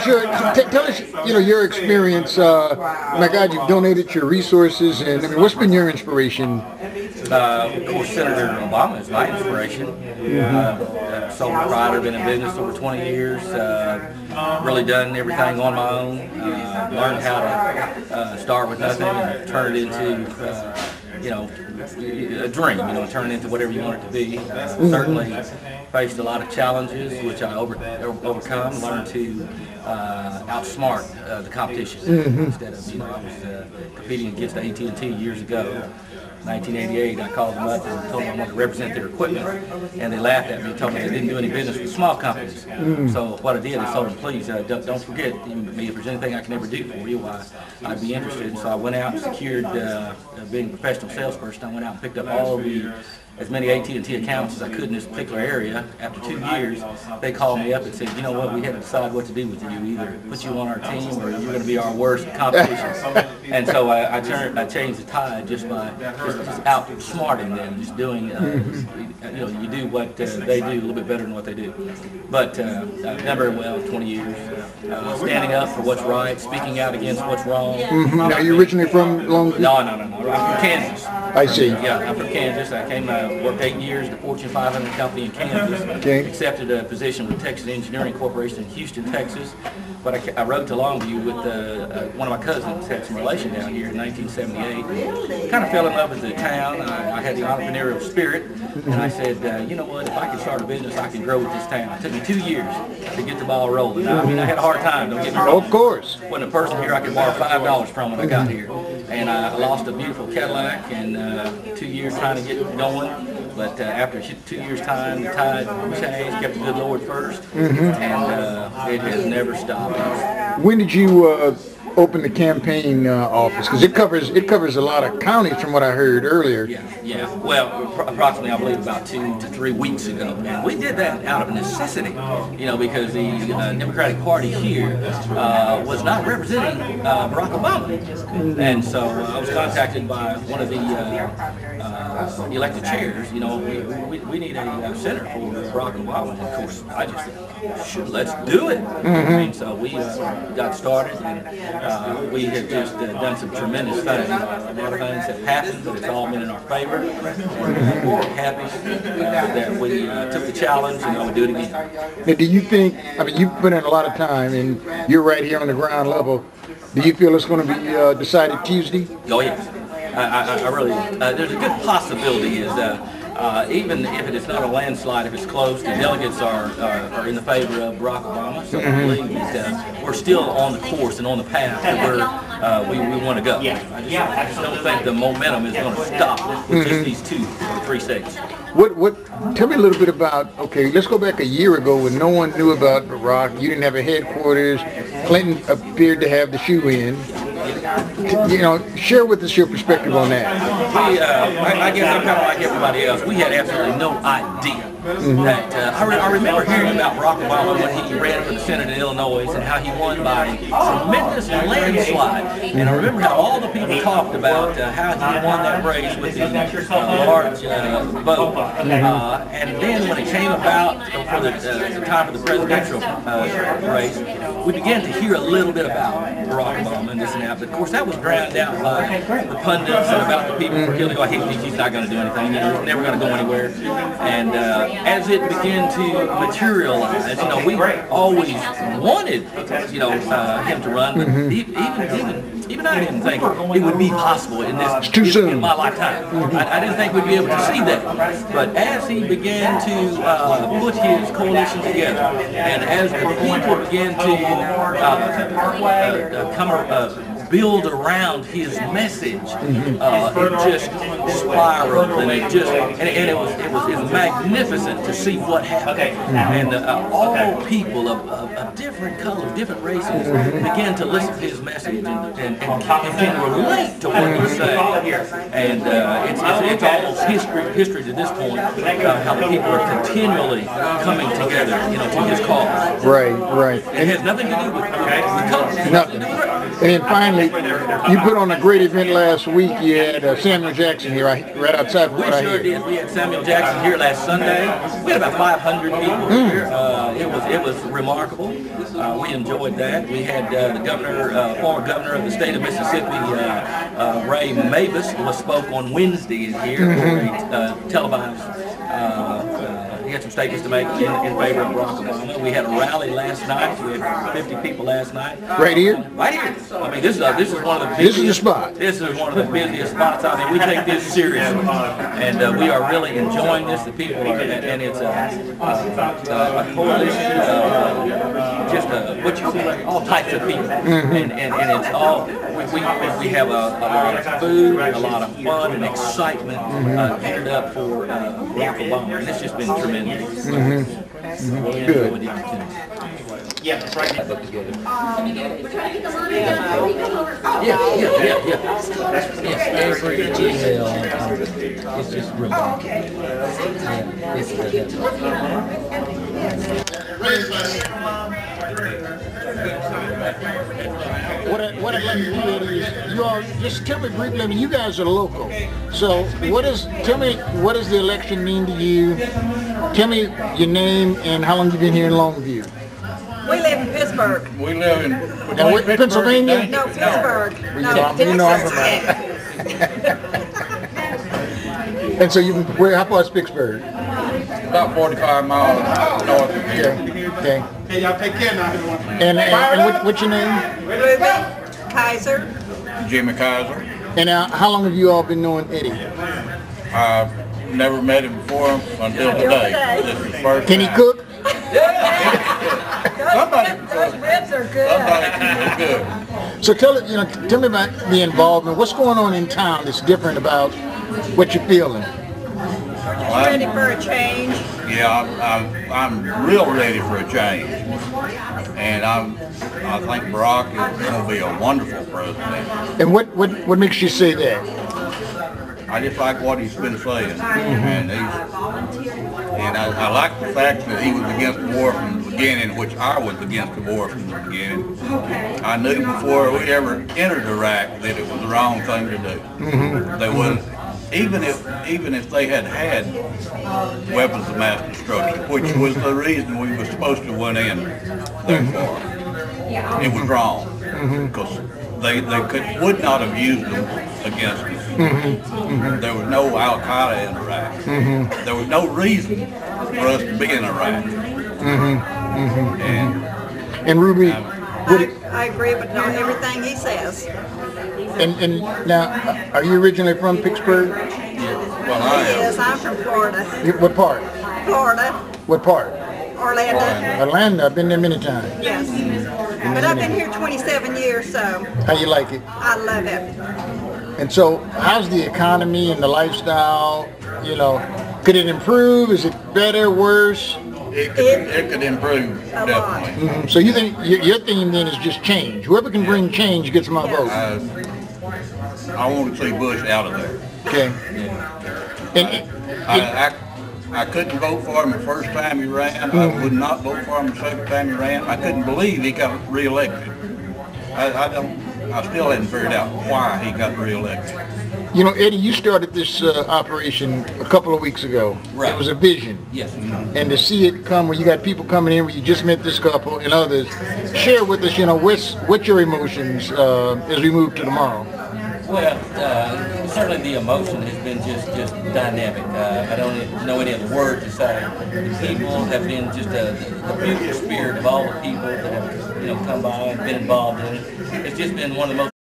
tell us, your experience. My God, you've donated your resources, and I mean, what's been your inspiration? Of course, Senator Obama is my inspiration. Sole proprietor, been in business over 20 years. Really done everything on my own. Learned how to start with nothing and turn it into, a dream. Turn it into whatever you want it to be. Certainly faced a lot of challenges, which I overcome. Learned to outsmart the competition instead of, I was competing against AT&T years ago. 1988, I called them up and told them I wanted to represent their equipment, and they laughed at me and told me they didn't do any business with small companies. So what I did is told them, please don't forget me. If there's anything I can ever do for you, why I'd be interested. And so I went out and secured, being a professional salesperson, I went out and picked up as many AT&T accounts as I could in this particular area. After 2 years, they called me up and said, you know what, we had to decide what to do with you. Either put you on our team or you're going to be our worst competition. And so I changed the tide just by just outsmarting them, just doing, you do what they do a little bit better than what they do. But I've done very well in 20 years, standing up for what's right, speaking out against what's wrong. Now, are you originally from Longview? No. I'm from Kansas. I see. Yeah, I'm from Kansas. I came, worked 8 years at the Fortune 500 company in Kansas. Okay. Accepted a position with Texas Engineering Corporation in Houston, Texas. But I rode to Longview with one of my cousins, had some relation down here in 1978. Kind of fell in love with the town. I had the entrepreneurial spirit, and I said, you know what, if I can start a business, I can grow with this town. It took me 2 years to get the ball rolling. I mean, I had a hard time, don't get me wrong. Of course. Wasn't a person here I could borrow $5 from when I got here. And I lost a beautiful Cadillac in 2 years trying to get going. But after 2 years' time, the tide changed, kept the good Lord first, and it has never stopped. When did you open the campaign office? Because it covers a lot of counties from what I heard earlier. Yeah. Well, approximately, I believe, about 2 to 3 weeks ago. And we did that out of necessity, because the Democratic Party here was not representing Barack Obama. And so I was contacted by one of the elected chairs. We need a senator for Barack Obama. And of course, I just said, sure, let's do it. And so we got started, and we have just done some tremendous things. A lot of things have happened, but it's all been in our favor. And we're happy that we took the challenge and we'll do it again. Now, do you think, you've put in a lot of time and you're right here on the ground level, do you feel it's going to be decided Tuesday? Oh, yes. I really, there's a good possibility is even if it is not a landslide, if it's close, the delegates are in the favor of Barack Obama. So I believe that we're still on the course and on the path to where we want to go. I just don't think the momentum is going to stop with just these 2 or 3 states. Tell me a little bit about, okay, let's go back a year ago when no one knew about Barack. You didn't have a headquarters. Clinton appeared to have the shoe in. Share with us your perspective on that. I guess I'm kind of like everybody else. We had absolutely no idea that. I remember hearing about Barack Obama when he ran for the Senate in Illinois and how he won by a tremendous landslide. And I remember how all the people talked about how he won that race with the large vote. And then when it came about for the time of the presidential race, we began to hear a little bit about Barack Obama and this and that. But of course, that was drowned out by the pundits and about the people who were killing. He's not going to do anything. He's never going to go anywhere. And as it began to materialize, we always wanted, him to run. But even I didn't think it would be possible in my lifetime. I didn't think we'd be able to see that. But as he began to put his coalition together, and as the people began to build around his message, it just spiraled, and it was magnificent to see what happened. And all people of different colors, different races, began to listen to his message and can relate to what he's saying. And it's almost history to this point, how the people are continually coming together, to his cause. Right. It has nothing to do with color. Nothing. And then finally, you put on a great event last week. You had Samuel Jackson here, right outside from We what I sure hear. did. We had Samuel Jackson here last Sunday. We had about 500 people here. It was remarkable. We enjoyed that. We had the governor, former governor of the state of Mississippi, Ray Mavis, spoke on Wednesday here for a televised. He had some statements to make in favor of Barack Obama. We had a rally last night. We had 50 people last night. Right here? Right here. I mean, this is one of the busiest. This is the spot. This is one of the busiest spots. I mean, we take this seriously, and we are really enjoying this. The people are, and it's a coalition, just what you see, all types of people, and it's all. We have a lot of food, a lot of fun and excitement geared up for Barack Obama, and it's just been tremendous. Good. Yeah, that's right. Yes, every detail. It's just remarkable. What I'd like to do is, you all just tell me briefly. I mean, you guys are local, so tell me what does the election mean to you? Tell me your name and how long you've been here in Longview. We live in Pittsburgh. We live in Pennsylvania? No, Pittsburgh. You know I'm from And so how far is Pittsburgh? about 45 miles north of here. Okay. Hey, y'all take care now. And what's your name? Ruby, Kaiser. Jimmy Kaiser. And how long have you all been knowing Eddie? I've never met him before until today. This is the first Can he time. cook? Those ribs are good. Somebody can do good. So tell me about the involvement. What's going on in town that's different about what you're feeling? We're just ready for a change. Yeah, I'm real ready for a change, and I think Barack is going to be a wonderful president. And what makes you say that? I just like what he's been saying, and I like the fact that he was against the war from the beginning, which I was against the war from the beginning. I knew before we ever entered Iraq that it was the wrong thing to do. They was even if they had weapons of mass destruction, which was the reason we were supposed to went in that far. It was wrong because they would not have used them against us. There was no Al Qaeda in Iraq. There was no reason for us to be in Iraq. And Ruby, I agree with everything he says. and now, are you originally from Pittsburgh? Well, I am. Yes, I'm from Florida. What part? Florida, What part? Orlando. Atlanta. I've been there many times. Yes. But I've been here 27 years, so How you like it? I love it. And so, how's the economy and the lifestyle? Could it improve? Is it better, worse? It could improve, A lot. definitely. So you think your theme then is just change? Whoever can bring change gets my vote. I want to see Bush out of there. Okay. And I couldn't vote for him the first time he ran. I would not vote for him the second time he ran. I couldn't believe he got reelected. I still hadn't figured out why he got reelected. Eddie, you started this operation a couple of weeks ago. Right. It was a vision. Yes. And to see it come where you got people coming in, where you just met this couple and others, share with us, what's your emotions as we move to tomorrow? Well, certainly the emotion has been just dynamic. I don't know any other word to say. The people have been just the beautiful spirit of all the people that have come by and been involved in it. It's just been one of the most